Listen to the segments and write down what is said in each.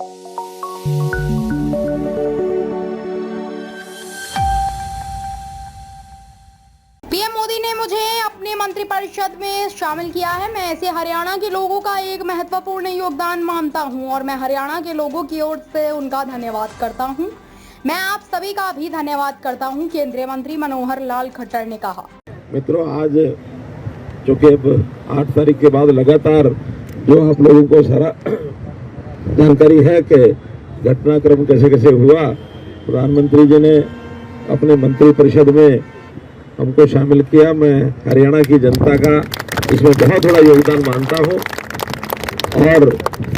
PM Modi ने मुझे अपनी मंत्रिपरिषद में शामिल किया है। मैं इसे हरियाणा के लोगों का एक महत्वपूर्ण योगदान मानता हूं और मैं हरियाणा के लोगों की ओर से उनका धन्यवाद करता हूं। मैं आप सभी का भी धन्यवाद करता हूं, केंद्रीय मंत्री मनोहर लाल खट्टर ने कहा। मित्रों, आज चूंकि अब 8 तारीख के बाद लगातार जो आप लोगों को सारा जानकारी है कि घटनाक्रम कैसे कैसे हुआ, प्रधानमंत्री जी ने अपने मंत्रिपरिषद में हमको शामिल किया। मैं हरियाणा की जनता का इसमें बहुत बड़ा योगदान मानता हूं और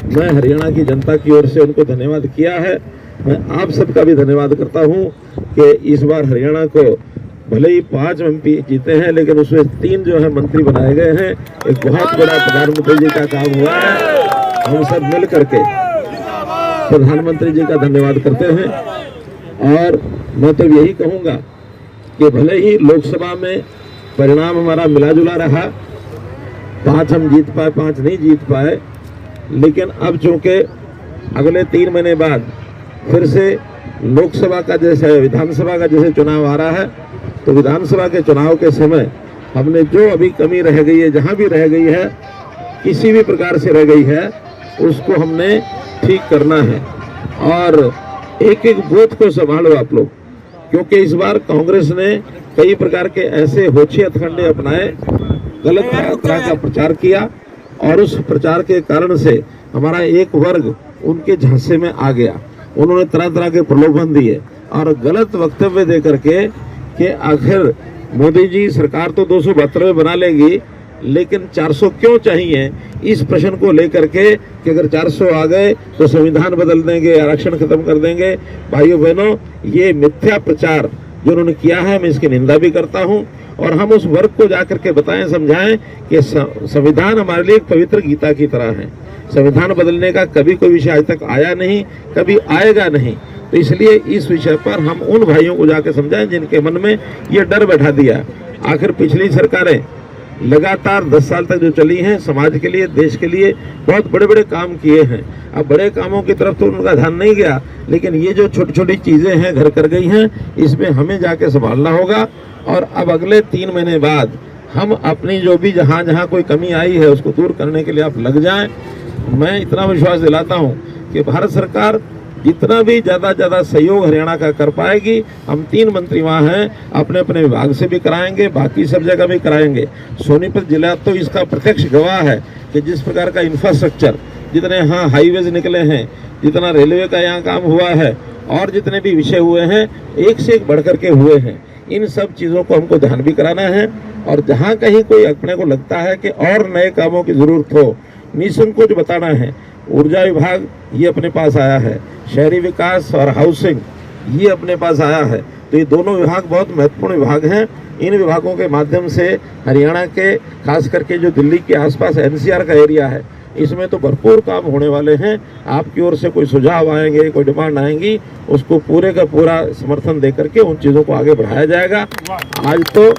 मैं हरियाणा की जनता की ओर से उनको धन्यवाद किया है। मैं आप सबका भी धन्यवाद करता हूं कि इस बार हरियाणा को भले ही 5 MP जीते हैं, लेकिन उसमें 3 जो है मंत्री बनाए गए हैं। एक बहुत बड़ा प्रधानमंत्री जी का काम हुआ है। हम सब मिल करके प्रधानमंत्री जी का धन्यवाद करते हैं और मैं तो यही कहूँगा कि भले ही लोकसभा में परिणाम हमारा मिला जुला रहा, 5 हम जीत पाए, 5 नहीं जीत पाए, लेकिन अब चूंकि अगले 3 महीने बाद फिर से लोकसभा का जैसे विधानसभा का जैसे चुनाव आ रहा है, तो विधानसभा के चुनाव के समय हमने जो अभी कमी रह गई है, जहां भी रह गई है, किसी भी प्रकार से रह गई है, उसको हमने ठीक करना है। और एक एक बूथ को संभालो आप लोग, क्योंकि इस बार कांग्रेस ने कई प्रकार के ऐसे होछे हथकंडे अपनाए, गलत तरह का प्रचार किया और उस प्रचार के कारण से हमारा एक वर्ग उनके झांसे में आ गया। उन्होंने तरह तरह के प्रलोभन दिए और गलत वक्तव्य दे करके कि आखिर मोदी जी सरकार तो 272 बना लेगी, लेकिन 400 क्यों चाहिए, इस प्रश्न को लेकर के कि अगर 400 आ गए तो संविधान बदल देंगे, आरक्षण खत्म कर देंगे। भाइयों बहनों, ये मिथ्या प्रचार जो उन्होंने किया है, मैं इसकी निंदा भी करता हूं और हम उस वर्ग को जाकर के बताएं, समझाएं कि संविधान हमारे लिए एक पवित्र गीता की तरह है। संविधान बदलने का कभी कोई विषय आज तक आया नहीं, कभी आएगा नहीं। तो इसलिए इस विषय पर हम उन भाइयों को जाकर समझाएं जिनके मन में ये डर बैठा दिया। आखिर पिछली सरकारें लगातार 10 साल तक जो चली हैं, समाज के लिए, देश के लिए बहुत बड़े बड़े काम किए हैं। अब बड़े कामों की तरफ तो उनका ध्यान नहीं गया, लेकिन ये जो छोटी छोटी चीजें हैं घर कर गई हैं, इसमें हमें जाके संभालना होगा। और अब अगले 3 महीने बाद हम अपनी जो भी जहाँ जहाँ कोई कमी आई है उसको दूर करने के लिए आप लग जाएं। मैं इतना विश्वास दिलाता हूँ कि भारत सरकार जितना भी ज़्यादा सहयोग हरियाणा का कर पाएगी। हम 3 मंत्री वहाँ हैं, अपने अपने विभाग से भी कराएंगे, बाकी सब जगह भी कराएंगे। सोनीपत जिला तो इसका प्रत्यक्ष गवाह है कि जिस प्रकार का इंफ्रास्ट्रक्चर, जितने यहाँ हाईवेज निकले हैं, जितना रेलवे का यहाँ काम हुआ है और जितने भी विषय हुए हैं, एक से एक बढ़ करके हुए हैं। इन सब चीज़ों को हमको ध्यान भी कराना है और जहाँ कहीं कोई अपने को लगता है कि और नए कामों की ज़रूरत हो, निसंकोच बताना है। ऊर्जा विभाग ये अपने पास आया है, शहरी विकास और हाउसिंग ये अपने पास आया है। तो ये दोनों विभाग बहुत महत्वपूर्ण विभाग हैं। इन विभागों के माध्यम से हरियाणा के, खास करके जो दिल्ली के आसपास NCR का एरिया है, इसमें तो भरपूर काम होने वाले हैं। आपकी ओर से कोई सुझाव आएंगे, कोई डिमांड आएंगी, उसको पूरे का पूरा समर्थन दे करके उन चीज़ों को आगे बढ़ाया जाएगा। आज तो